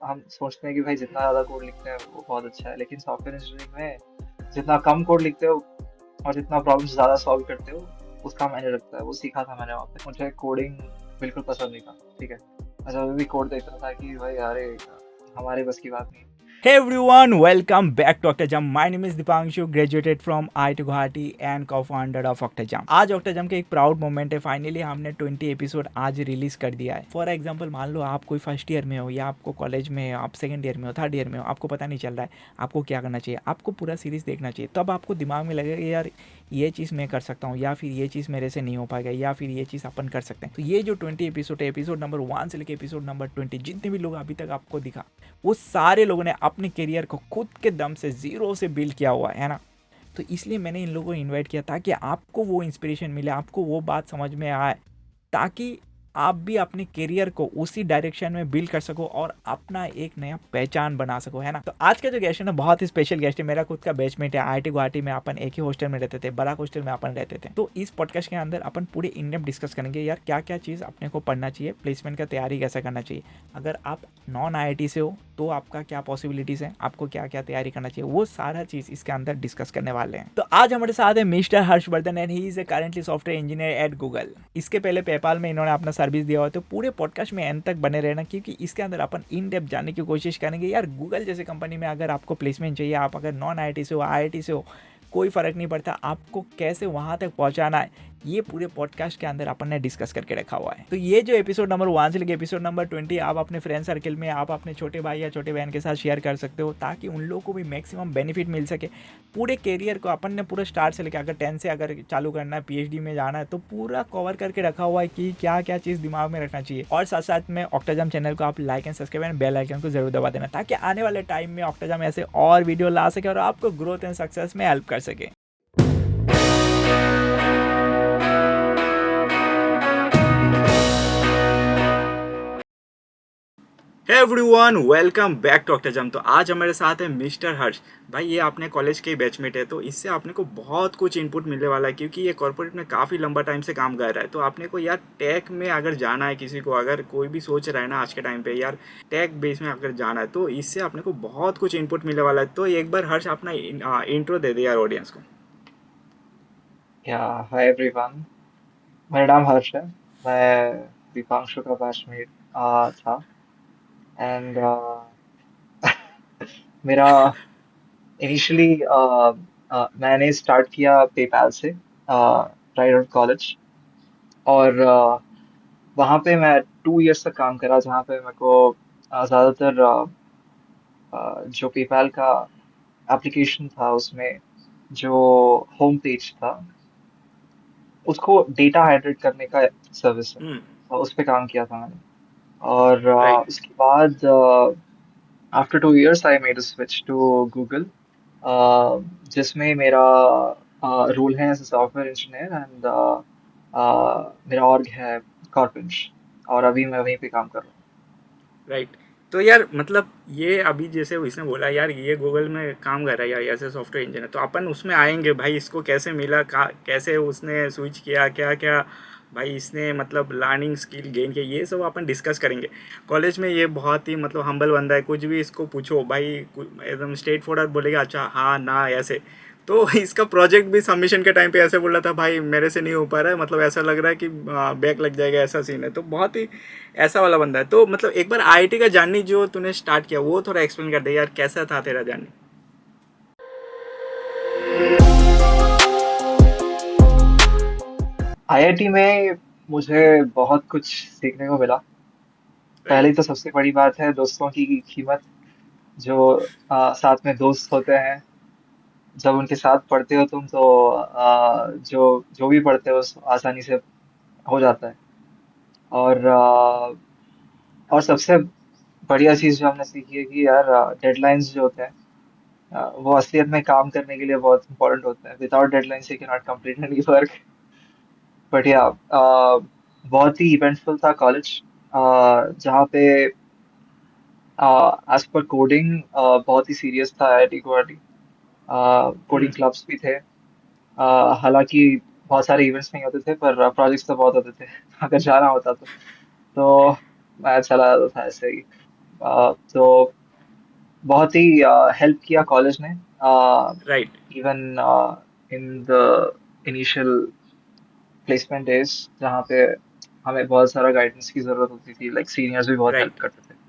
हम सोचते हैं कि भाई जितना ज्यादा कोड लिखते हैं वो बहुत अच्छा है, लेकिन सॉफ्टवेयर इंजीनियरिंग में जितना कम कोड लिखते हो और जितना प्रॉब्लम्स ज्यादा सॉल्व करते हो उसका मायने रखता है। वो सीखा था मैंने वहाँ पे। मुझे कोडिंग बिल्कुल पसंद नहीं था, ठीक है। मैं जब भी कोड देखता था कि भाई अरे हमारे बस की बात नहीं। Hey everyone, welcome back to Octajam. My name is Dipanshu, graduated from IIT Guwahati and co-founder of Octajam. आज Octajam के एक प्राउड मोमेंट है। फाइनली हमने 20 एपिसोड आज रिलीज कर दिया है। फॉर एग्जांपल मान लो आप कोई फर्स्ट ईयर में हो या आपको कॉलेज में आप सेकंड ईयर में हो, थर्ड ईयर में हो, आपको पता नहीं चल रहा है आपको क्या करना चाहिए। आपको पूरा सीरीज देखना चाहिए, तब आपको दिमाग में लगेगा यार ये चीज़ मैं कर सकता हूँ या फिर ये चीज़ मेरे से नहीं हो पाएगा या फिर ये चीज़ अपन कर सकते हैं। तो ये जो 20 एपिसोड है, एपिसोड नंबर 1 से लेकर एपिसोड नंबर 20, जितने भी लोग अभी तक आपको दिखा वो सारे लोगों ने अपने करियर को खुद के दम से जीरो से बिल्ड किया हुआ है ना। तो इसलिए मैंने इन लोगों को इनवाइट किया ताकि आपको वो इंस्पिरेशन मिले, आपको वो बात समझ में आए, ताकि आप भी अपने करियर को उसी डायरेक्शन में बिल्ड कर सको और अपना एक नया पहचान बना सको, है ना। तो आज का जो गेस्ट है ना बहुत ही स्पेशल गेस्ट है, मेरा खुद का बैचमेट है। आईआईटी गुवाहाटी में अपन एक ही हॉस्टल में रहते थे, बड़ा हॉस्टल में अपन रहते थे। तो इस पॉडकास्ट के अंदर अपन पूरे इन डेप्थ डिस्कस करेंगे यार क्या क्या चीज़ अपने को पढ़ना चाहिए, प्लेसमेंट का तैयारी कैसे करना चाहिए, अगर आप नॉन आईआईटी से हो तो आपका क्या पॉसिबिलिटीज़ है, आपको क्या क्या तैयारी करना चाहिए, वो सारा चीज़ इसके अंदर डिस्कस करने वाले हैं। तो आज हमारे साथ है mister Harshvardhan and he is a currently software engineer at Google. इसके पहले पेपाल में इन्होंने अपना सर्विस दिया हुआ है। तो पूरे पॉडकास्ट में एंड तक बने रहना, क्योंकि इसके अंदर अपन इन डेप्थ जानने की कोशिश करेंगे यार गूगल जैसे कंपनी में अगर आपको प्लेसमेंट चाहिए, आप अगर नॉन आईआईटी से हो आईआईटी से हो कोई फ़र्क नहीं पड़ता, आपको कैसे वहाँ तक पहुँचाना है ये पूरे पॉडकास्ट के अंदर अपन ने डिस्कस करके रखा हुआ है। तो ये जो एपिसोड नंबर 1 से लेकर एपिसोड नंबर 20 आप अपने फ्रेंड सर्कल में, आप अपने छोटे भाई या छोटे बहन के साथ शेयर कर सकते हो, ताकि उन लोगों को भी मैक्सिमम बेनिफिट मिल सके। पूरे करियर को अपन ने पूरा स्टार्ट से लेकर अगर 10 से अगर चालू करना है, पीएचडी में जाना है, तो पूरा कवर करके रखा हुआ है कि क्या क्या चीज़ दिमाग में रखना चाहिए। और साथ साथ में ऑक्टाजाम चैनल को आप like and subscribe and bell icon को जरूर दबा देना, ताकि आने वाले टाइम में ऑक्टाजाम ऐसे और वीडियो ला सके और आपको ग्रोथ एंड सक्सेस में हेल्प कर सके। Hey everyone, welcome back to Octajam. तो आज हमारे साथ है मिस्टर हर्ष। भाई ये आपने कॉलेज के बैचमेट है, तो इससे आपने को बहुत कुछ इनपुट मिलने वाला है, क्योंकि ये कॉर्पोरेट में काफ़ी लंबा टाइम से काम कर रहा है। तो आपने को यार टेक में अगर जाना है, किसी को अगर कोई भी सोच रहा है ना आज के टाइम पे यार टेक बेस में अगर जाना है, तो इससे आपने को बहुत कुछ इनपुट मिलने वाला है। तो एक बार हर्ष अपना इंट्रो दे दे यार ऑडियंस को। या हाय एवरीवन, मेरा नाम हर्ष है। मैं दीपांशु का बैचमेट था। एंड मेरा इनिशियली मैंने स्टार्ट किया पेपैल से राइट आउट कॉलेज। और वहाँ पे मैं 2 इयर्स तक काम करा, जहाँ पे मेरे को ज़्यादातर जो पेपैल का एप्लीकेशन था उसमें जो होम पेज था उसको डेटा हाइड्रेट करने का सर्विस है। उस पे काम किया था मैंने। और राइट। उसके बाद after 2 years I made a switch to Google, जिसमें मेरा रोल है as a software engineer. And मेरा ऑर्ग है कॉर्पेंच, और अभी मैं वहीं पे काम कर रहा राइट। तो यार मतलब ये अभी जैसे इसने बोला यार ये गूगल में काम कर रहा है यार ऐसे सॉफ्टवेयर इंजीनियर, तो अपन उसमें आएंगे भाई इसको कैसे मिला, कैसे उसने स्विच किया, क्या क्या भाई इसने मतलब लर्निंग स्किल गेन किया, ये सब अपन डिस्कस करेंगे। कॉलेज में ये बहुत ही मतलब हम्बल बंदा है, कुछ भी इसको पूछो भाई एकदम स्ट्रेट फॉरवर्ड बोलेगा, अच्छा हाँ ना ऐसे। तो इसका प्रोजेक्ट भी सबमिशन के टाइम पे ऐसे बोल रहा था भाई मेरे से नहीं हो पा रहा है, मतलब ऐसा लग रहा है कि बैक लग जाएगा, ऐसा सीन है। तो बहुत ही ऐसा वाला बंदा है। तो मतलब एक बार आईआईटी का जर्नी जो तूने स्टार्ट किया वो थोड़ा एक्सप्लेन कर दे यार, कैसा था तेरा जर्नी। हूँ। आईआईटी में मुझे बहुत कुछ सीखने को मिला। राइट। पहली तो सबसे बड़ी बात है दोस्तों की कीमत। जो साथ में दोस्त होते हैं, जब उनके साथ पढ़ते हो तुम तो जो जो भी पढ़ते हो आसानी से हो जाता है। और और सबसे बढ़िया चीज जो हमने सीखी है कि यार डेडलाइंस जो होते हैं वो असलियत में काम करने के लिए बहुत इंपॉर्टेंट होते हैं। Without deadlines you can not complete any work. But या बहुत ही इवेंटफुल था कॉलेज, जहाँ पे एज पर कोडिंग बहुत ही सीरियस था आईआईटी गुवाहाटी। कोडिंग क्लब्स भी थे। हालांकि बहुत सारे इवेंट्स नहीं होते थे, पर प्रोजेक्ट्स तो बहुत होते थे। अगर जाना होता तो मैं चला जाता था ऐसे ही। तो बहुत ही हेल्प किया कॉलेज ने, right. Even in the initial placement days, जहाँ पे हमें बहुत सारा गाइडेंस की जरूरत होती थी, लाइक सीनियर्स भी बहुत हेल्प राइट। करते थे।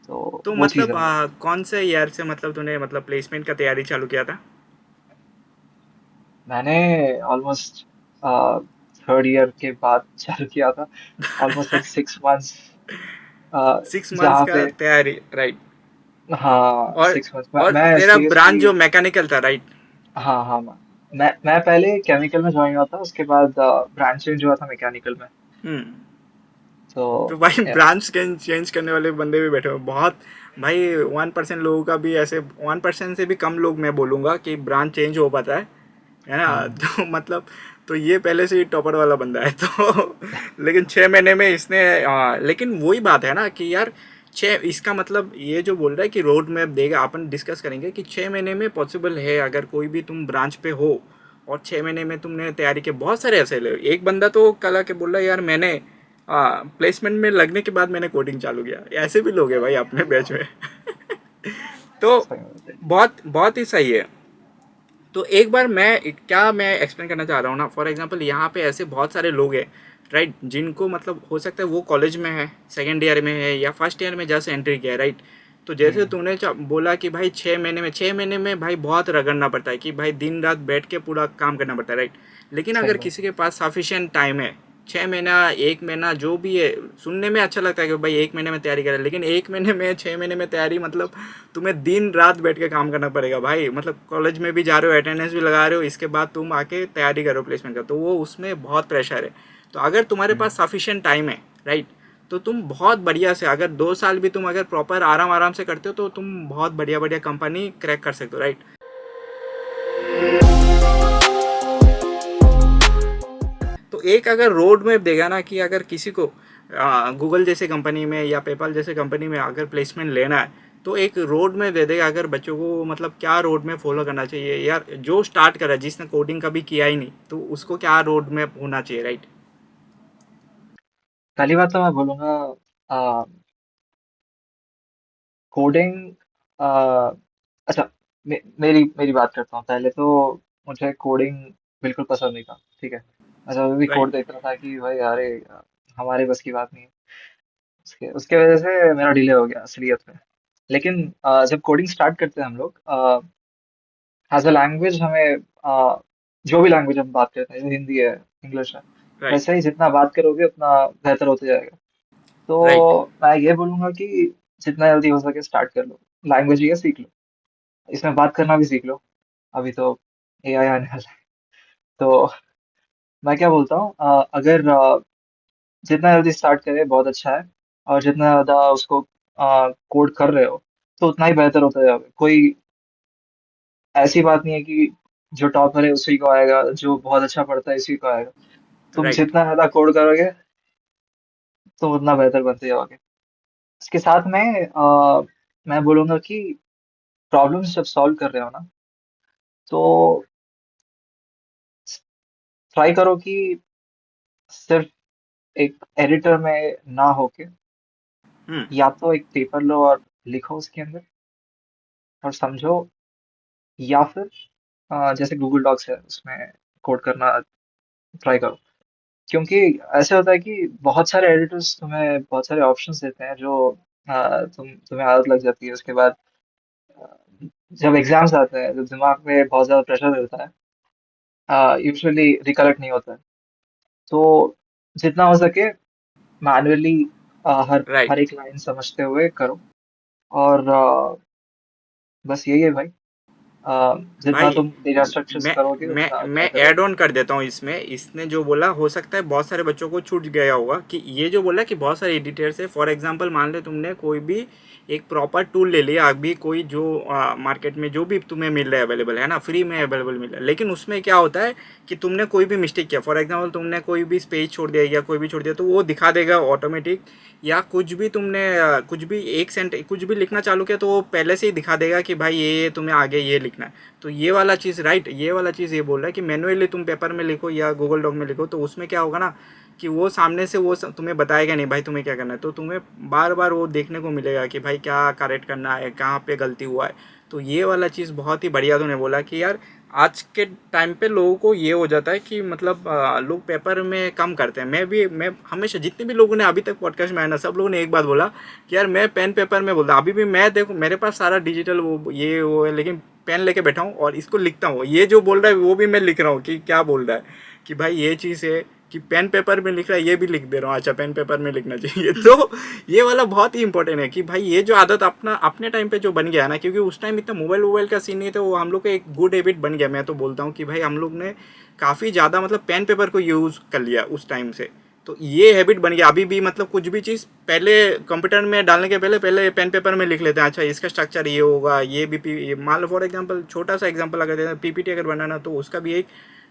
तो तो वो चीज़ मतलब है मेरे। कौन से ईयर से मतलब तूने मतलब प्लेसमेंट का तैयारी चालू किया था? मैंने ऑलमोस्ट थर्ड ईयर के बाद चालू किया था, ऑलमोस्ट लाइक 6 मंथ्स, 6 मंथ्स जहाँ का पे, तैयारी, राइट। हाँ और 6 मंथ्स, और मैं तेरा ब्रांच सीरियसली। जो मैकेनिकल था, राइट? हाँ हाँ, मैं पहले केमिकल में ज्वाइन हुआ था, उसके बाद ब्रांच चेंज हुआ था मैकेनिकल में। हम्म। तो तो भाई या, ब्रांच चेंज करने वाले बंदे भी बैठे हुए हैं बहुत। भाई 1% लोगों का भी ऐसे, 1% से भी कम लोग मैं बोलूँगा कि ब्रांच चेंज हो पाता है ना? हम्म, तो मतलब, तो ये पहले से ही टॉपर वाला बंदा है तो लेकिन 6 महीने में इसने लेकिन वही बात है ना कि यार, छः, इसका मतलब ये जो बोल रहा है कि रोड मैप देगा, अपन डिस्कस करेंगे कि 6 महीने में पॉसिबल है अगर कोई भी तुम ब्रांच पे हो और 6 महीने में तुमने तैयारी के। बहुत सारे ऐसे लोग, एक बंदा तो कल आके बोल रहा है यार मैंने प्लेसमेंट में लगने के बाद मैंने कोडिंग चालू किया। ऐसे भी लोग हैं भाई अपने बैच में तो सही बात है। बहुत बहुत ही सही है। तो एक बार मैं एक्सप्लेन करना चाह रहा हूँ ना, फॉर एग्जांपल यहाँ पे ऐसे बहुत सारे लोग हैं, राइट, जिनको मतलब हो सकता है वो कॉलेज में है, सेकेंड ईयर में है या फर्स्ट ईयर में जैसे एंट्री किया है, राइट। तो जैसे हम्म, तूने बोला कि भाई 6 महीने में भाई बहुत रगड़ना पड़ता है कि भाई दिन रात बैठ के पूरा काम करना पड़ता है, राइट। लेकिन सही अगर बात किसी के पास सफिशिएंट टाइम है, 6 महीना, 1 महीना, जो भी है, सुनने में अच्छा लगता है कि भाई 1 महीने में तैयारी करे, लेकिन 1 महीने में, 6 महीने में तैयारी मतलब तुम्हें दिन रात बैठ के काम करना पड़ेगा भाई। मतलब कॉलेज में भी जा रहे हो, अटेंडेंस भी लगा रहे हो, इसके बाद तुम आके तैयारी करो प्लेसमेंट का, तो वो उसमें बहुत प्रेशर है। तो अगर तुम्हारे है। पास सफिशिएंट टाइम है, राइट, तो तुम बहुत बढ़िया से, अगर 2 साल भी तुम अगर प्रॉपर आराम आराम से करते हो तो तुम बहुत बढ़िया बढ़िया कंपनी क्रैक कर सकते हो, राइट। तो एक अगर रोड मैप देगा ना कि अगर किसी को गूगल जैसे कंपनी में या पेपल जैसे कंपनी में अगर प्लेसमेंट लेना है, तो एक रोड में दे देगा अगर बच्चों को मतलब क्या रोड में फॉलो करना चाहिए यार। जो स्टार्ट करा, जिसने कोडिंग कभी किया ही नहीं, तो उसको क्या रोड मैप होना चाहिए, राइट। पहली बात तो मैं बोलूँगा, कोडिंग, अच्छा, मेरी मेरी बात करता हूँ पहले तो। मुझे कोडिंग बिल्कुल पसंद नहीं था, ठीक है। मैं जब भी राइट। कोड देख रहा था कि भाई अरे, हमारे बस की बात नहीं है। उसके उसके वजह से मेरा डिले हो गया असलियत में। लेकिन जब कोडिंग स्टार्ट करते हैं हम लोग, एज अ लैंग्वेज, हमें जो भी लैंग्वेज हम बात करते हैं, जैसे हिंदी है, इंग्लिश है, राइट। वैसे ही जितना बात करोगे उतना बेहतर होते जाएगा। तो राइट। मैं ये बोलूंगा कि जितना जल्दी हो सके स्टार्ट कर लो, लैंग्वेज ये सीख लो, इसमें बात करना भी सीख लो। अभी तो एआई आने वाला है। तो मैं क्या बोलता हूँ, अगर जितना जल्दी स्टार्ट करें बहुत अच्छा है, और जितना ज्यादा उसको कोड कर रहे हो तो उतना ही बेहतर होता जाएगा। कोई ऐसी बात नहीं है कि जो टॉपर है उसी को आएगा, जो बहुत अच्छा पढ़ता है उसी को आएगा। तुम राइट। जितना ज्यादा कोड करोगे तुम उतना बेहतर बनते जाओगे। इसके साथ में मैं बोलूंगा कि प्रॉब्लम्स जब सॉल्व कर रहे हो ना, तो ट्राई करो कि सिर्फ एक एडिटर में ना होके, हम्म। या तो एक पेपर लो और लिखो उसके अंदर और समझो, या फिर जैसे गूगल डॉक्स है उसमें कोड करना ट्राई करो। क्योंकि ऐसे होता है कि बहुत सारे एडिटर्स तुम्हें बहुत सारे ऑप्शंस देते हैं, जो तुम्हें आदत लग जाती है। उसके बाद अ, जब एग्जाम्स आते हैं, जब दिमाग में बहुत ज्यादा प्रेशर रहता है, यूजुअली रिकलेक्ट नहीं होता है। तो जितना हो सके मैन्युअली हर राइट। हर एक लाइन समझते हुए करो। और बस यही है भाई, जितना भाई तुम डेटा स्ट्रक्चर्स मैं करोगे मैं उतना मैं बेहतर ऐड होगा। ऑन कर देता हूँ इसमें। इसने जो बोला हो सकता है बहुत सारे बच्चों को छूट गया होगा कि ये जो बोला कि बहुत सारे एडिटर्स है। फॉर एग्जांपल मान ले तुमने कोई भी एक प्रॉपर टूल ले लिया अभी, कोई जो मार्केट में जो भी तुम्हें मिल रहा है, अवेलेबल है ना, फ्री में अवेलेबल मिल रहा है, लेकिन उसमें क्या होता है कि तुमने कोई भी मिस्टेक किया, फॉर एग्जांपल तुमने कोई भी पेज छोड़ दिया या कोई भी छोड़ दिया, तो वो दिखा देगा ऑटोमेटिक। या कुछ भी तुमने कुछ भी एक सेंट कुछ भी लिखना चालू किया तो वो पहले से ही दिखा देगा कि भाई ये तुम्हें आगे ये लिखना लिखना है। तो ये वाला चीज़ राइट, ये वाला चीज़ ये बोल रहा है कि मैनुअली तुम पेपर में लिखो या गूगल डॉक में लिखो, तो उसमें क्या होगा ना कि वो सामने से वो तुम्हें बताएगा नहीं भाई तुम्हें क्या करना है, तो तुम्हें बार बार वो देखने को मिलेगा कि भाई क्या करेक्ट करना है, कहाँ पे गलती हुआ है। तो ये वाला चीज़ बहुत ही बढ़िया तूने बोला कि यार आज के टाइम पे लोगों को ये हो जाता है कि मतलब लोग पेपर में कम करते हैं। मैं हमेशा जितने भी लोगों ने अभी तक पॉडकास्ट में आया ना, सब लोगों ने एक बात बोला कि यार मैं पेन पेपर में बोलता हूँ। अभी भी मैं देखो मेरे पास सारा डिजिटल वो है, लेकिन पेन लेके बैठा हूँ और इसको लिखता हूँ। ये जो बोल रहा है वो भी मैं लिख रहा हूँ कि क्या बोल रहा है कि भाई ये चीज़ है कि पेन पेपर में लिख रहा है, ये भी लिख दे रहा हूँ, अच्छा पेन पेपर में लिखना चाहिए। तो ये वाला बहुत ही इंपॉर्टेंट है कि भाई ये जो आदत अपना अपने टाइम पे जो बन गया ना, क्योंकि उस टाइम इतना मोबाइल का सीन नहीं था, वो हम लोग का एक गुड हैबिट बन गया। मैं तो बोलता हूँ कि भाई हम लोग ने काफ़ी ज़्यादा मतलब पेन पेपर को यूज़ कर लिया उस टाइम से। तो ये हैबिट बन गया। अभी भी मतलब कुछ भी चीज़ पहले कंप्यूटर में डालने के पहले पहले पेन पेपर में लिख लेते हैं, अच्छा इसका स्ट्रक्चर ये होगा, ये भी मान लो फॉर एग्जांपल छोटा सा एग्जांपल अगर देते हैं, पीपीटी अगर बनाना तो उसका भी एक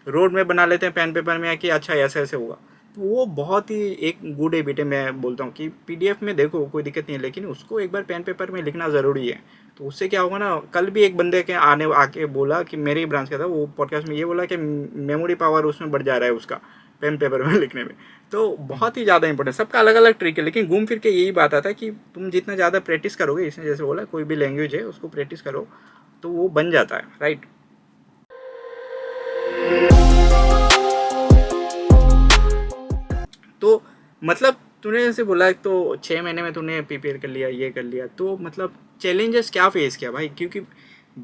रोड में बना लेते हैं पेन पेपर में कि अच्छा ऐसे ऐसे होगा। तो वो बहुत ही एक गुड हैबिट है। मैं बोलता हूँ कि पीडीएफ में देखो कोई दिक्कत नहीं है, लेकिन उसको एक बार पेन पेपर में लिखना ज़रूरी है। तो उससे क्या होगा ना, कल भी एक बंदे के आने आके बोला कि मेरे ही ब्रांच का था, वो पॉडकास्ट में ये बोला कि मेमोरी पावर उसमें बढ़ जा रहा है उसका पेन पेपर में लिखने में। तो बहुत ही ज़्यादा इंपॉर्टेंट, सबका अलग अलग ट्रिक है, लेकिन घूम फिर के यही बात आता है कि तुम जितना ज़्यादा प्रैक्टिस करोगे, इसने जैसे बोला कोई भी लैंग्वेज है उसको प्रैक्टिस करो तो वो बन जाता है, राइट। तो मतलब तूने जैसे बोला तो 6 महीने में तूने प्रिपेयर कर लिया, ये कर लिया, तो मतलब चैलेंजेस क्या फेस किया भाई? क्योंकि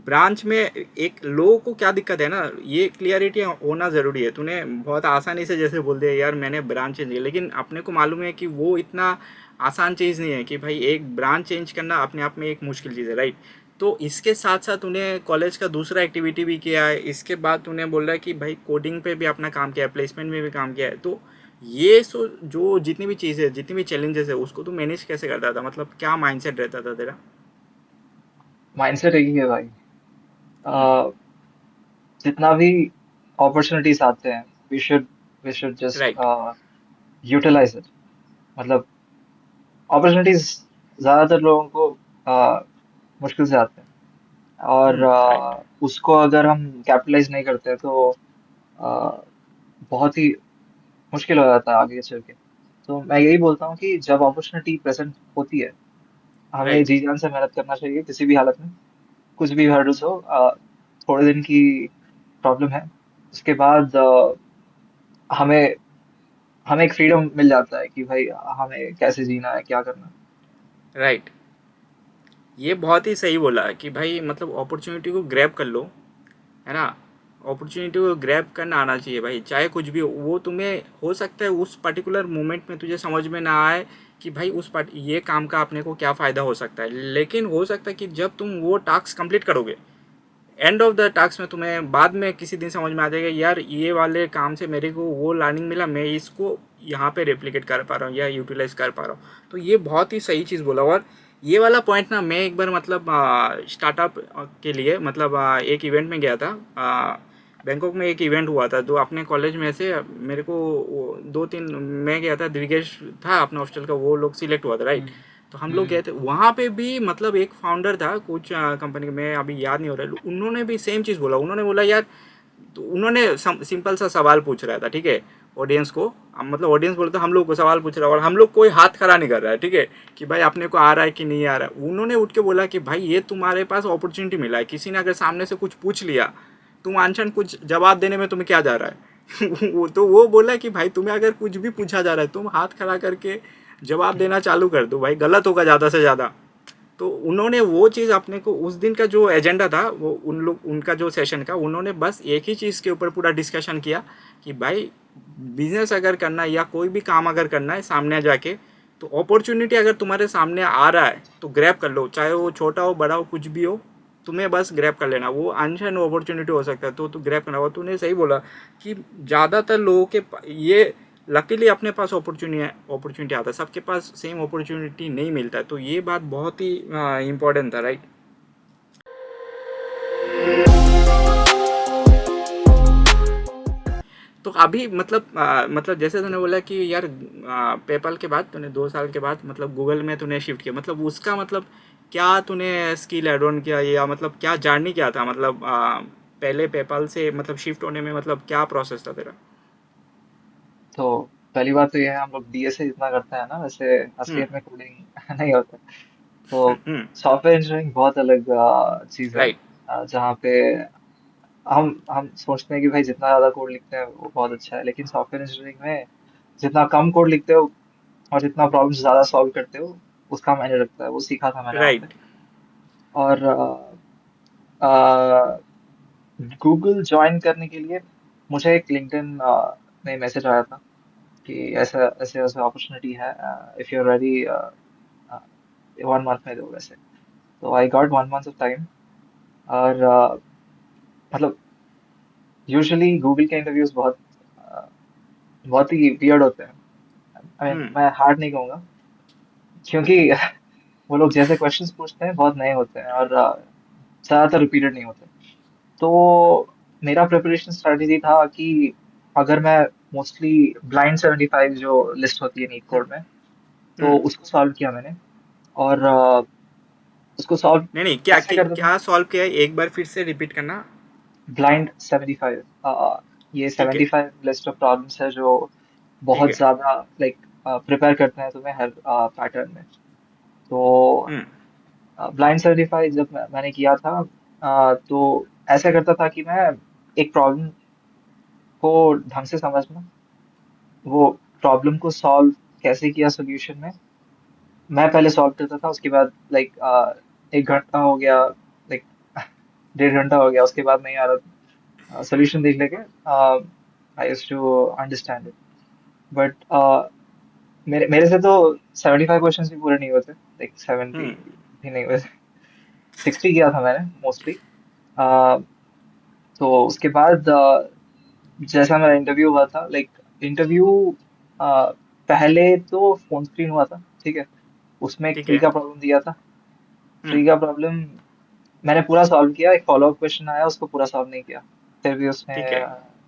ब्रांच में एक लोगों को क्या दिक्कत है ना, ये क्लियरिटी होना ज़रूरी है। तूने बहुत आसानी से जैसे बोल दिया यार मैंने ब्रांच चेंज किया, लेकिन अपने को मालूम है कि वो इतना आसान चीज़ नहीं है कि भाई एक ब्रांच चेंज करना अपने आप में एक मुश्किल चीज़ है, राइट। तो इसके साथ साथ तूने कॉलेज का दूसरा एक्टिविटी भी किया है, इसके बाद तूने बोल रहा है कि भाई कोडिंग पे भी अपना काम किया है, प्लेसमेंट में भी काम किया है। तो ये जो जितनी भी चीज़ है, जितनी भी चैलेंजेस है, उसको तू मैनेज कैसे करता था? मतलब क्या माइंडसेट रहता था तेरा? माइंडसेट यही है भाई। अ, जितना भी अपॉर्चुनिटीज आते हैं, we should just right. Utilize it. मतलब अपॉर्चुनिटीज ज्यादातर लोगों को मुश्किल से आते हैं, और राइट। उसको अगर हम कैपिटलाइज नहीं करते तो अ, बहुत ही मुश्किल हो जाता है आगे चल के। तो मैं यही बोलता हूँ कि जब अपॉर्चुनिटी प्रेजेंट होती है, हमें राइट। जी जान से मेहनत करना चाहिए किसी भी हालत में। कुछ भी हर्डल्स हो, थोड़े दिन की प्रॉब्लम है, उसके बाद हमें हमें एक फ्रीडम मिल जाता है कि भाई हमें कैसे जीना है, क्या करना है। राइट। ये बहुत ही सही बोला है कि भाई मतलब अपॉर्चुनिटी को ग्रैब कर लो, है ना। अपॉर्चुनिटी को ग्रैब करना आना चाहिए भाई, चाहे कुछ भी हो। वो तुम्हें हो सकता है उस पर्टिकुलर मोमेंट में तुझे समझ में ना आए कि भाई ये काम का अपने को क्या फ़ायदा हो सकता है, लेकिन हो सकता है कि जब तुम वो टास्क कंप्लीट करोगे, एंड ऑफ द टास्क में तुम्हें बाद में किसी दिन समझ में आ जाएगा यार ये वाले काम से मेरे को वो लर्निंग मिला, मैं इसको यहाँ पे रेप्लिकेट कर पा रहा हूँ या यूटिलाइज कर पा रहा हूँ। तो ये बहुत ही सही चीज़ बोला। और ये वाला पॉइंट ना मैं एक बार मतलब स्टार्टअप के लिए मतलब एक इवेंट में गया था। बैंकॉक में एक इवेंट हुआ था, तो अपने कॉलेज में से मेरे को 2-3, मैं गया था, दिग्गज था अपने हॉस्टल का, वो लोग सिलेक्ट हुआ था, राइट। तो हम लोग गए थे वहाँ पे भी, मतलब एक फाउंडर था कुछ कंपनी में, अभी याद नहीं हो रहा है, उन्होंने भी सेम चीज़ बोला। उन्होंने बोला यार, तो उन्होंने सिंपल सा सवाल पूछ रहा था, ठीक है, ऑडियंस को। मतलब ऑडियंस बोलते हम लोग को सवाल पूछ रहा है और हम लोग कोई हाथ खड़ा नहीं कर रहा है, ठीक है, कि भाई अपने को आ रहा है कि नहीं आ रहा है। उन्होंने उठ के बोला कि भाई ये तुम्हारे पास अपॉर्चुनिटी मिला है, किसी ने अगर सामने से कुछ पूछ लिया, तुम आंसर कुछ जवाब देने में तुम्हें क्या जा रहा है। वो बोला कि भाई तुम्हें अगर कुछ भी पूछा जा रहा है, तुम हाथ खड़ा करके जवाब देना चालू कर दो भाई, गलत होगा ज़्यादा से ज़्यादा। तो उन्होंने वो चीज़ अपने को, उस दिन का जो एजेंडा था वो उन लोग, उनका जो सेशन का, उन्होंने बस एक ही चीज़ के ऊपर पूरा डिस्कशन किया कि भाई बिजनेस अगर करना है या कोई भी काम अगर करना है सामने जाके, तो अपॉर्चुनिटी अगर तुम्हारे सामने आ रहा है तो ग्रैब कर लो, चाहे वो छोटा हो बड़ा हो कुछ भी हो, तुम्हें बस ग्रैब कर लेना। वो अनशन अपॉर्चुनिटी हो सकता है, तो ग्रैब करना। और तूने सही बोला कि ज़्यादातर लोगों के ये लकीली अपने पास अपॉर्चुनिटी आता है, सबके पास सेम अपॉर्चुनिटी नहीं मिलता है। तो ये बात बहुत ही इम्पोर्टेंट था, राइट। तो अभी मतलब मतलब जैसे तूने बोला कि यार पेपल के बाद तूने 2 साल के बाद मतलब गूगल में तूने शिफ्ट किया, मतलब उसका मतलब क्या तूने स्किल ऐड ऑन किया या मतलब क्या जर्नी क्या था मतलब पहले पेपाल से मतलब शिफ्ट होने में मतलब क्या प्रोसेस था तेरा? तो पहली बात तो ये है, हम लोग डीएसए जितना करते हैं ना, वैसे हम्म। असलियत में कोडिंग नहीं होता। तो हम्म। सॉफ्टवेयर इंजीनियरिंग बहुत अलग चीज है। राइट। जहाँ पे हम सोचते हैं कि भाई जितना ज्यादा कोड लिखते हैं वो बहुत अच्छा है, लेकिन सॉफ्टवेयर इंजीनियरिंग में जितना कम कोड लिखते हो और जितना प्रॉब्लम्स ज्यादा सॉल्व करते हो, उसका मायने रखता है। वो सीखा था मैंने वहाँ पे। राइट। और गूगल ज्वाइन करने के लिए मुझे एक लिंक्डइन में मैसेज आया था कि ऐसा ऐसे ऐसे अपॉर्चुनिटी है, if you are ready 1 month में दो वैसे। तो I got 1 month of time. और मतलब यूजुअली गूगल के इंटरव्यूज बहुत ही वियर्ड होते हैं। आई मीन हम्म। मैं हार्ड नहीं कहूंगा, क्योंकि वो लोग जैसे क्वेश्चंस पूछते हैं बहुत नए होते हैं, और ज्यादातर रिपीटेड नहीं होते। तो मेरा प्रिपरेशन स्ट्रेटेजी था कि अगर मैं मोस्टली ब्लाइंड 75 जो लिस्ट होती है नीट हम्म। कोड में, तो हम्म। उसको सॉल्व किया मैंने। और उसको सॉल्व नहीं नहीं, कैसे करता था? क्या सॉल्व किया है एक बार फिर से रिपीट करना। ब्लाइंड 75, ये ठीक है। 75 लिस्ट ऑफ प्रॉब्लम्स है जो ठीक बहुत है। ज्यादा लाइक प्रिपेयर करते हैं तुम्हें हर पैटर्न में। तो हम्म। ब्लाइंड 75 जब मैंने किया था, तो ऐसा करता था कि मैं एक प्रॉब्लम को ढंग से समझना, वो प्रॉब्लम को सॉल्व कैसे किया सोल्यूशन में, मैं पहले सॉल्व करता था। उसके बाद लाइक 1 घंटा हो गया, लाइक 1.5 घंटा हो गया, उसके बाद नहीं आ रहा सोल्यूशन देख लेके I used to understand it. But मेरे मेरे से तो 75 क्वेश्चंस भी पूरे नहीं होते, लाइक 70 हम्म। भी नहीं हुए। 60 किया था मैंने मोस्टली। तो उसके बाद जैसा मेरा इंटरव्यू हुआ था, लाइक इंटरव्यू पहले तो फोन स्क्रीन हुआ था, ठीक है। उसमें एक ठीक ट्री है। का प्रॉब्लम दिया था। हम्म। ट्री का प्रॉब्लम मैंने पूरा सॉल्व किया। एक फॉलो अप क्वेश्चन आया, उसको पूरा सॉल्व नहीं किया। फिर भी उसने ठीक है।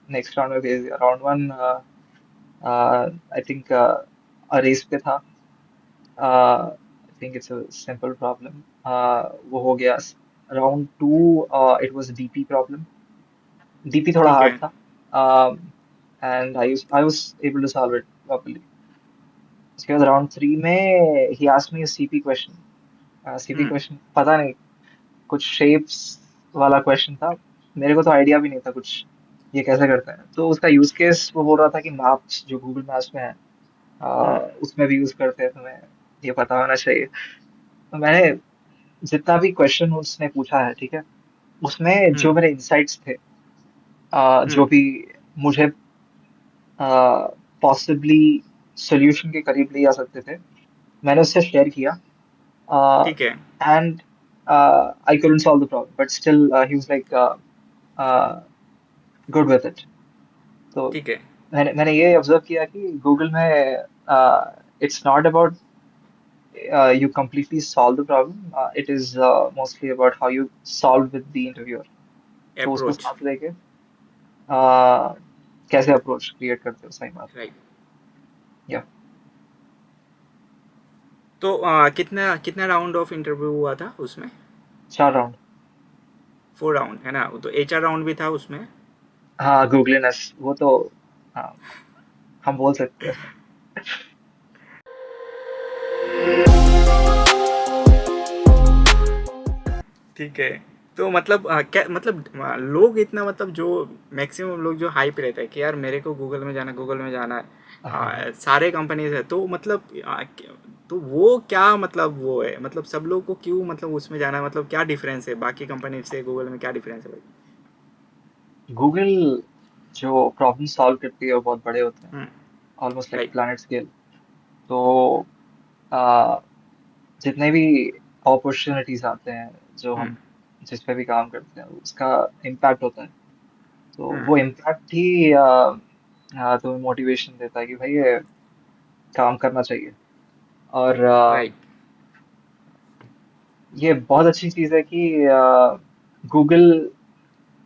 नेक्स्ट राउंड में भेज दिया। राउंड 1 आई थिंक रेस पे था। I think it's a simple problem, वो हो गया। Round 2 it was DP problem. DP थोड़ा ठीक हार्ड है। था, and I was able to solve it properly. उसके बाद राउंड 3 में he asked me a CP question. CP hmm. Question पता नहीं, कुछ शेप्स वाला क्वेश्चन था। मेरे को तो आइडिया भी नहीं था कुछ ये कैसे करते हैं। तो उसका यूज केस वो बोल रहा था कि मैप्स जो गूगल मैप्स में है, हम्म। उसमें भी यूज करते हैं, तुम्हें ये पता होना चाहिए। तो मैंने जितना भी क्वेश्चन उसने पूछा है, ठीक है, उसमें जो हम्म। मेरे इंसाइट्स थे, जो हम्म। भी मुझे पॉसिबली सोल्यूशन के करीब ले जा सकते थे, मैंने उससे शेयर किया। ठीक है। And I couldn't solve the problem, but still he was like good with it. तो ठीक है। मैंने ये ऑब्जर्व किया कि गूगल में it's not about you completely solve the problem. It is mostly about how you solve with the interviewer. तो उसको अप्रोच। साथ लेके uh, कैसे अप्रोच क्रिएट करते हो, सही बात। राइट। या तो कितना कितना राउंड ऑफ इंटरव्यू हुआ था उसमें? 4 राउंड। 4 राउंड है ना, वो तो एचआर राउंड भी था उसमें। हाँ, गूगलीनेस वो तो, हाँ, हम बोल सकते हैं। ठीक है। तो मतलब क्या मतलब लोग इतना मतलब जो मैक्सिमम लोग जो हाइप रहता है कि यार मेरे को गूगल में जाना है, हाँ, सारे कंपनीज है तो मतलब तो वो क्या मतलब वो है मतलब सब लोग को क्यों मतलब उसमें जाना है मतलब क्या डिफरेंस है बाकी कंपनी से गूगल में क्या डिफरेंस है भाई? गूगल जो प्रॉब्लम सॉल्व करती है वो बहुत बड़े होते हैं, hmm. Almost like right. Planet scale. तो आ, जितने भी अपॉर्चुनिटीज आते हैं, जो हम्म। हम जिस पे भी काम करते हैं, उसका इम्पैक्ट होता है। तो हम्म। वो इम्पैक्ट ही तुम्हें मोटिवेशन देता है कि भाई ये काम करना चाहिए। और राइट। ये बहुत अच्छी चीज है कि Google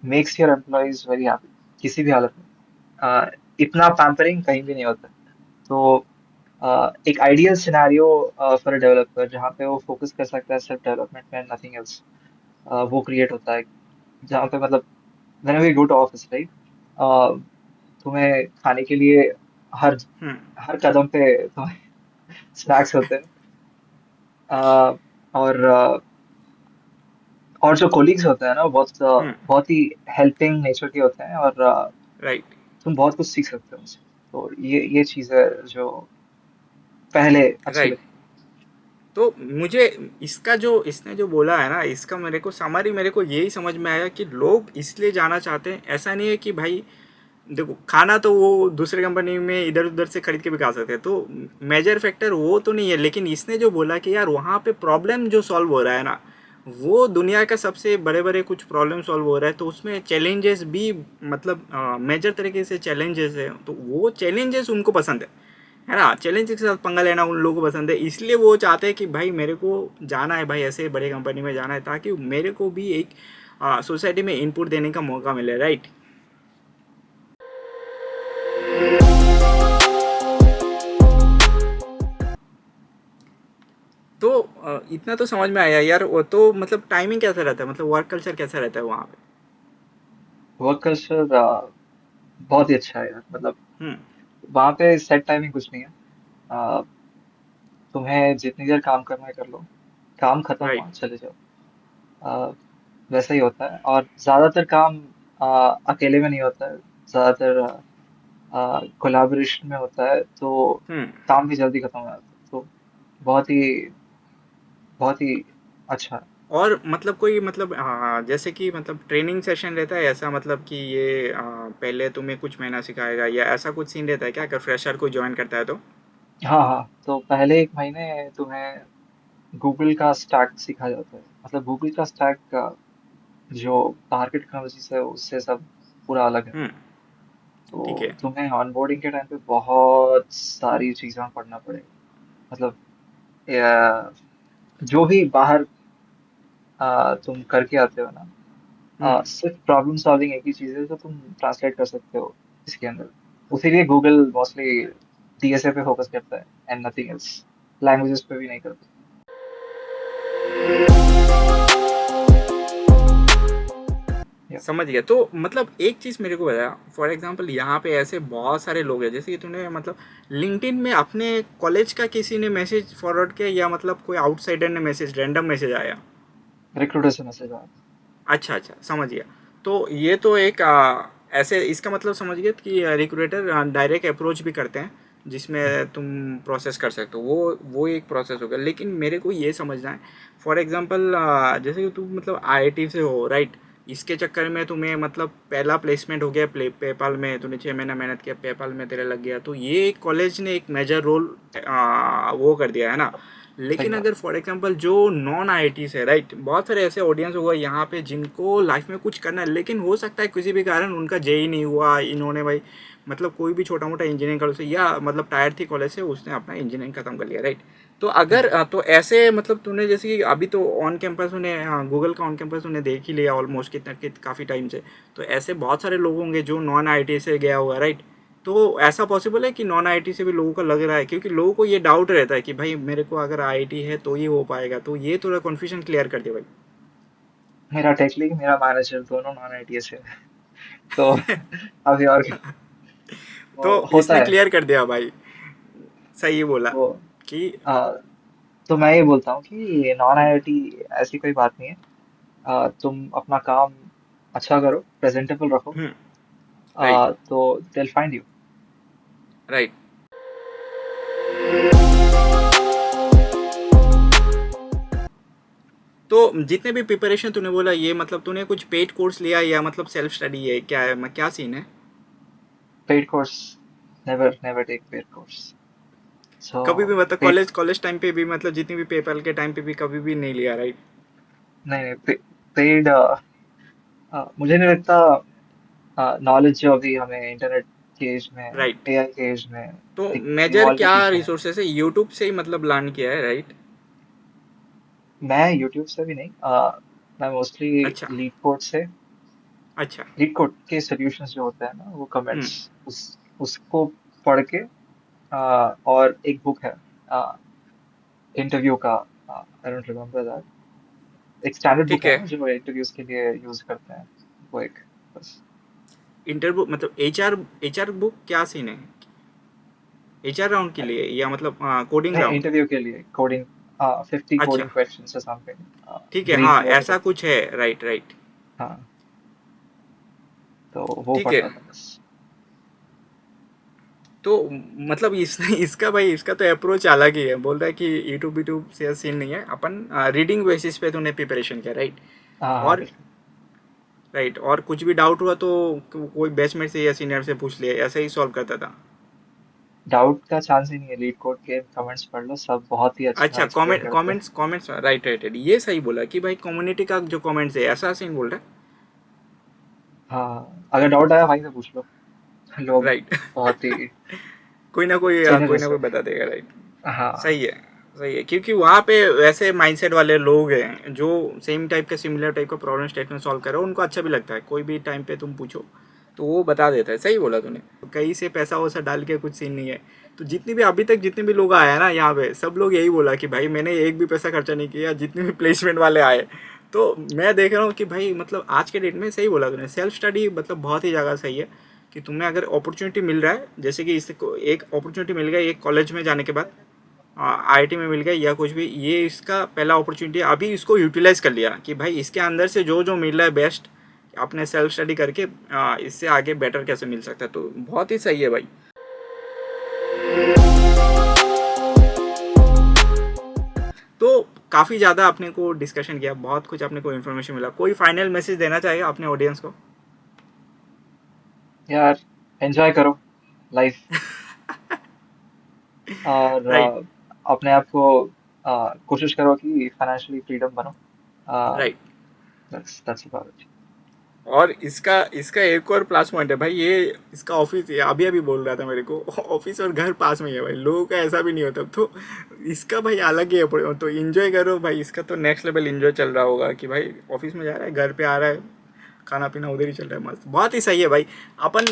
makes your employees very happy किसी भी हालत में। इतना पैम्परिंग कहीं भी नहीं होता। तो एक ideal scenario for a developer जहाँ पे वो फोकस कर सकता है सिर्फ डेवलपमेंट में, नथिंग एल्स, वो क्रिएट होता है। जहाँ पे मतलब whenever we go to office, right, तुम्हें खाने के लिए हर हम्म। हर कदम पे तुम्हें स्नैक्स होते हैं। और और जो कोलीग्स होते हैं ना, बहुत हम्म। बहुत ही हेल्पिंग नेचर के होते हैं, और राइट। तुम बहुत कुछ सीख सकते हो उनसे। तो ये चीज़ है जो पहले अच्छी राइट। लगती। तो मुझे इसका जो इसने जो बोला है ना, इसका मेरे को समरी मेरे को यही समझ में आया कि लोग इसलिए जाना चाहते हैं। ऐसा नहीं है कि भाई देखो, खाना तो वो दूसरे कंपनी में इधर उधर से खरीद के भी खा सकते हैं, तो मेजर फैक्टर वो तो नहीं है। लेकिन इसने जो बोला कि यार वहाँ पे प्रॉब्लम जो सॉल्व हो रहा है ना, वो दुनिया का सबसे बड़े बड़े कुछ प्रॉब्लम सॉल्व हो रहा है, तो उसमें चैलेंजेस भी मतलब मेजर तरीके से चैलेंजेस है, तो वो चैलेंजेस उनको पसंद है ना। चैलेंज के साथ पंगा लेना उन लोगों को पसंद है, इसलिए वो चाहते हैं कि भाई मेरे को जाना है, भाई ऐसे बड़े कंपनी में जाना है, ताकि मेरे को भी एक सोसाइटी में इनपुट देने का मौका मिले, राइट। तो इतना तो समझ में आया यार। वो तो मतलब टाइमिंग कैसा रहता है, मतलब वर्क कल्चर कैसा रहता है वहाँ पे। वर्क कल्चर बहुत ही अच्छा है यार, मतलब हम्म। वहाँ पे सेट टाइमिंग कुछ नहीं है। अ, तुम्हें जितनी देर काम करना है कर लो, काम खत्म राइट। हुआ चले जाओ। अ, वैसा ही होता है, और ज्यादातर काम अकेले में नहीं होता है, ज्यादातर कोलैबोरेशन में होता है, तो हम्म। काम भी जल्दी खत्म हो जाता है। तो बहुत ही बहुत ही अच्छा है। और मतलब कोई मतलब जैसे कि मतलब ट्रेनिंग सेशन रहता है ऐसा, मतलब कि ये पहले तुम्हें कुछ महीना सिखाएगा, या ऐसा कुछ सीन रहता है क्या अगर फ्रेशर को ज्वाइन करता है तो। हाँ हाँ, तो पहले एक महीने तुम्हें गूगल का स्टैक सिखाया जाता है। मतलब गूगल का स्टैक का जो बाहर की टेक्नोलॉजी से, उससे सब पूरा अलग है। हम्म। ठीक तो है। तुम्हें ऑनबोर्डिंग के टाइम पे बहुत सारी चीजें पढ़ना पड़ेगा। मतलब जो भी बाहर तुम करके आते हो ना, हम्म। सिर्फ प्रॉब्लम सॉल्विंग एक ही चीज है जो तुम ट्रांसलेट कर सकते हो इसके अंदर। उसीलिए गूगल मोस्टली डीएसए पे फोकस करता है, एंड नथिंग एल्स, लैंग्वेजेस पे भी नहीं करता। या समझ गया। तो मतलब एक चीज़ मेरे को बताया, फॉर एग्जांपल यहाँ पे ऐसे बहुत सारे लोग हैं, जैसे कि तूने मतलब लिंक्डइन में अपने कॉलेज का किसी ने मैसेज फॉरवर्ड किया, या मतलब कोई आउटसाइडर ने मैसेज, रैंडम मैसेज आया। रिक्रूटर से मैसेज आया। अच्छा अच्छा, समझ गया। तो ये तो एक ऐसे इसका मतलब समझ गया कि रिक्रूटर डायरेक्ट अप्रोच भी करते हैं, जिसमें तुम प्रोसेस कर सकते हो, वो एक प्रोसेस होगा। लेकिन मेरे को ये समझना है, फॉर एग्जांपल जैसे कि तुम मतलब आईआईटी से हो, राइट। इसके चक्कर में तुम्हें मतलब पहला प्लेसमेंट हो गया पेपाल में, तूने 6 महीना मेहनत किया, पेपाल में तेरे लग गया, तो ये कॉलेज ने एक मेजर रोल वो कर दिया है ना। सही लेकिन बात। अगर फॉर एग्जांपल जो नॉन आईआईटी से, राइट, बहुत सारे ऐसे ऑडियंस होगा यहाँ पे जिनको लाइफ में कुछ करना है, लेकिन हो सकता है किसी भी कारण उनका जेई नहीं हुआ, इन्होंने भाई मतलब कोई भी छोटा मोटा इंजीनियरिंग कॉलेज से, या मतलब टायर थी कॉलेज से, उसने अपना इंजीनियरिंग खत्म कर लिया, राइट। तो अगर तो ऐसे मतलब तूने जैसे कि अभी तो ऑन कैंपस उन्हें गूगल का ऑन कैंपस उन्हें देख ही लिया ऑलमोस्ट काफ़ी टाइम से। तो ऐसे बहुत सारे लोग होंगे जो नॉन आईआईटी से गया हुआ, राइट। तो ऐसा पॉसिबल है कि नॉन आईआईटी से भी लोगों को लग रहा है, क्योंकि लोगों को ये डाउट रहता है कि भाई मेरे को अगर आईआईटी है तो ये हो पाएगा, तो ये थोड़ा कन्फ्यूजन क्लियर कर दे भाई। मेरा टेक लीग, मेरा मैनेजर दोनों नॉन आईटी से है। तो अभी और वो तो होता इसने है। क्लियर कर दिया भाई, सही बोला वो कि आ, तो मैं ये बोलता हूँ कि नॉन आईआईटी ऐसी कोई बात नहीं है। तुम अपना काम अच्छा करो, प्रेजेंटेबल रखो, राइट। तो they'll find you। राइट। तो जितने भी प्रिपरेशन तूने बोला, ये मतलब तूने कुछ पेड कोर्स लिया या मतलब सेल्फ स्टडी है, क्या है, क्या सीन है। Paid course, never take paid course. So कभी भी मतलब पेड, कॉलेज कॉलेज टाइम पे भी, मतलब जितनी भी पेपर के टाइम पे भी कभी भी नहीं लिया, राइट। नहीं नहीं, पेड मुझे नहीं लगता। नॉलेज जो अभी हमें इंटरनेट के एज में, राइट। एआई के एज में तो मेजर इवॉल्व के क्या पीछे है। रिसोर्सेस है, यूट्यूब से ही मतलब लर्न किया है, राइट। मैं यूट्यूब से भी नहीं, मैं मोस्टली अच्छा। लीड कोड से, अच्छा। लीड कोड के सॉल्यूशंस जो होते हैं ना, वो हम्म। कमेंट्स, उस उसको पढ़ के और एक बुक है इंटरव्यू का, आई डोंट रिमेम्बर दैट। एक स्टैंडर्ड बुक ठीक है है। ना जो इंटरव्यूज के लिए यूज करते हैं, वो एक, बस। इंटरव्यू मतलब एचआर बुक क्या सीन है? एचआर राउंड के लिए या मतलब कोडिंग नहीं, राउंड? इंटरव्यू के लिए कोडिंग, 50 अच्छा, कोडिंग क्वेश्चन है ठीक है, समथिंग, ग्रीन हाँ कलर के ऐसा बुक। कुछ है, राइट राइट। हाँ, तो वो ठीक पढ़ है। रहा था बस। तो मतलब इसका भाई इसका तो अप्रोच अलग ही है, बोल रहा है कि यूट्यूब यूट्यूब से सीन नहीं है, अपन रीडिंग बेसिस पे तूने प्रिपरेशन किया, राइट? हाँ हाँ, और बिल्कुल। राइट, और कुछ भी डाउट हुआ तो कोई बैचमेट से या सीनियर से पूछ लिया, ऐसा ही सॉल्व करता था? डाउट का चांस ही नहीं है, लीड कोड के कमेंट्स पढ़ लो, सब बहुत ही अच्छा अच्छा, एक्सप्लेन करते हैं। कमेंट्स राइट राइट राइट, ये सही बोला कि भाई कम्युनिटी का जो कमेंट्स है ऐसा सीन बोल रहा हाँ, अगर डाउट आया भाई से पूछ लो, है, लोग राइट। बहुत ही कोई ना जेनरस कोई है। बता देगा, राइट। हाँ। सही है, सही है, क्योंकि वहाँ पे वैसे माइंडसेट वाले लोग हैं जो सेम टाइप का सिमिलर टाइप का प्रॉब्लम स्टेटमेंट सॉल्व कर रहे हो, उनको अच्छा भी लगता है, कोई भी टाइम पे तुम पूछो तो वो बता देता है। सही बोला तूने, कहीं से पैसा वैसा डाल के कुछ सीन नहीं है। तो जितनी भी अभी तक जितने भी लोग आए हैं ना यहाँ पे, सब लोग यही बोला कि भाई मैंने एक भी पैसा खर्चा नहीं किया, जितने भी प्लेसमेंट वाले आए। तो मैं देख रहा हूँ कि भाई मतलब आज के डेट में सही बोला तूने, सेल्फ स्टडी मतलब बहुत ही ज़्यादा सही है। कि तुम्हें अगर अपॉर्चुनिटी मिल रहा है, जैसे कि इसको एक अपॉर्चुनिटी मिल गई एक कॉलेज में जाने के बाद, आईआईटी में मिल गया या कुछ भी, ये इसका पहला अपॉर्चुनिटी है, अभी इसको यूटिलाइज कर लिया कि भाई इसके अंदर से जो जो मिल रहा है बेस्ट, अपने सेल्फ स्टडी करके इससे आगे बेटर कैसे मिल सकता है, तो बहुत ही सही है भाई। तो काफ़ी ज़्यादा अपने को डिस्कशन किया, बहुत कुछ अपने को इन्फॉर्मेशन मिला। कोई फाइनल मैसेज देना चाहेगा अपने ऑडियंस को? यार, एंजॉय करो लाइफ, और राइट अपने आप को कोशिश करो कि फाइनेंशियली फ्रीडम बनो। राइट। That's about it. और इसका इसका एक और प्लस पॉइंट है भाई, ये इसका ऑफिस अभी अभी बोल रहा था मेरे को, ऑफिस और घर पास में ही है भाई, लोगों का ऐसा भी नहीं होता। तो इसका भाई अलग ही है, तो इन्जॉय करो भाई, इसका तो नेक्स्ट लेवल इन्जॉय चल रहा होगा कि भाई ऑफिस में जा रहा है, घर पे आ रहा है, खाना पीना उधर ही चल रहा है, मस्त, बहुत ही सही है भाई। अपन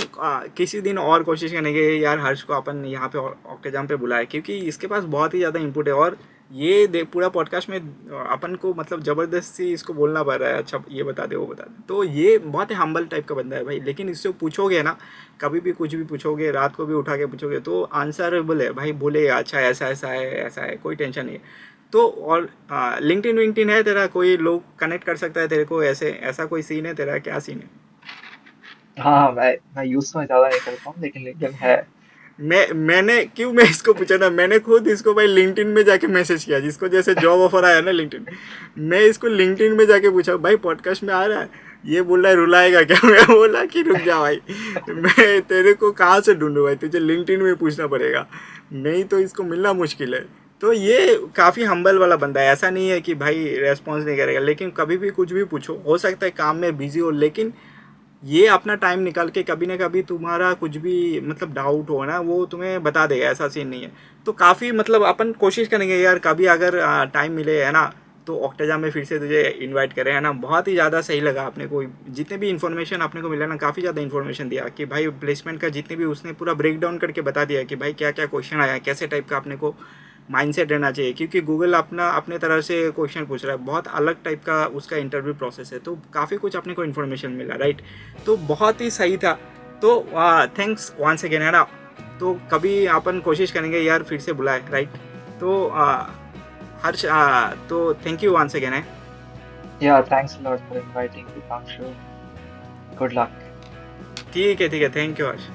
किसी दिन और कोशिश करेंगे यार, हर्ष को अपन यहाँ पे ऑक्टेजाम पे बुलाए, क्योंकि इसके पास बहुत ही ज़्यादा इनपुट है। और ये पूरा पॉडकास्ट में अपन को मतलब ज़बरदस्ती इसको बोलना पड़ रहा है, अच्छा ये बता दे वो बता दे, तो ये बहुत ही हम्बल टाइप का बंदा है भाई। लेकिन इससे पूछोगे ना, कभी भी कुछ भी पूछोगे, रात को भी उठा के पूछोगे तो आंसरेबल है भाई, बोलेगा अच्छा ऐसा ऐसा है ऐसा है, कोई टेंशन नहीं है। तो और लिंक्डइन विंक्डइन है तेरा, कोई लोग कनेक्ट कर सकता है तेरे को, ऐसे ऐसा कोई सीन है तेरा, क्या सीन है? हाँ हाँ, मैं यूज तो ज्यादा नहीं करता हूँ, लेकिन लिंक्डइन है। मैंने क्यों, मैं इसको पूछा ना, मैंने खुद इसको भाई लिंक्डइन में जाके मैसेज किया, जिसको जैसे जॉब ऑफर आया ना लिंक्डइन, मैं इसको लिंक्डइन में जाके पूछा भाई पॉडकास्ट में आ रहा है, ये बोल रहा है रुलाएगा क्या? मैं बोला कि रुक जा भाई, मैं तेरे को कहाँ से ढूंढूं भाई, तुझे लिंक्डइन में पूछना पड़ेगा, नहीं तो इसको मिलना मुश्किल है। तो ये काफ़ी हम्बल वाला बंदा है, ऐसा नहीं है कि भाई रेस्पॉन्स नहीं करेगा, लेकिन कभी भी कुछ भी पूछो, हो सकता है काम में बिजी हो, लेकिन ये अपना टाइम निकाल के कभी ना कभी तुम्हारा कुछ भी मतलब डाउट हो ना, वो तुम्हें बता देगा, ऐसा सीन नहीं है। तो काफ़ी मतलब अपन कोशिश करेंगे यार, कभी अगर टाइम मिले है ना, तो ऑक्टेजा में फिर से तुझे इनवाइट करें, है ना। बहुत ही ज़्यादा सही लगा अपने को, जितने भी इन्फॉर्मेशन अपने को मिला ना, काफ़ी ज़्यादा इन्फॉर्मेशन दिया कि भाई प्लेसमेंट का जितने भी, उसने पूरा ब्रेक डाउन करके बता दिया कि भाई क्या क्या क्वेश्चन आया, कैसे टाइप का अपने को माइंडसेट रहना चाहिए, क्योंकि गूगल अपना अपने तरह से क्वेश्चन पूछ रहा है, बहुत अलग टाइप का उसका इंटरव्यू प्रोसेस है, तो काफ़ी कुछ अपने को इन्फॉर्मेशन मिला, राइट। तो बहुत ही सही था। तो थैंक्स वंस अगेन, है ना। तो कभी अपन कोशिश करेंगे यार फिर से बुलाए, राइट। तो हर्ष, तो थैंक यू वंस अगेन है। Yeah, thanks a lot for inviting me, Pangshu. Good luck. ठीक है, थैंक यू हर्ष।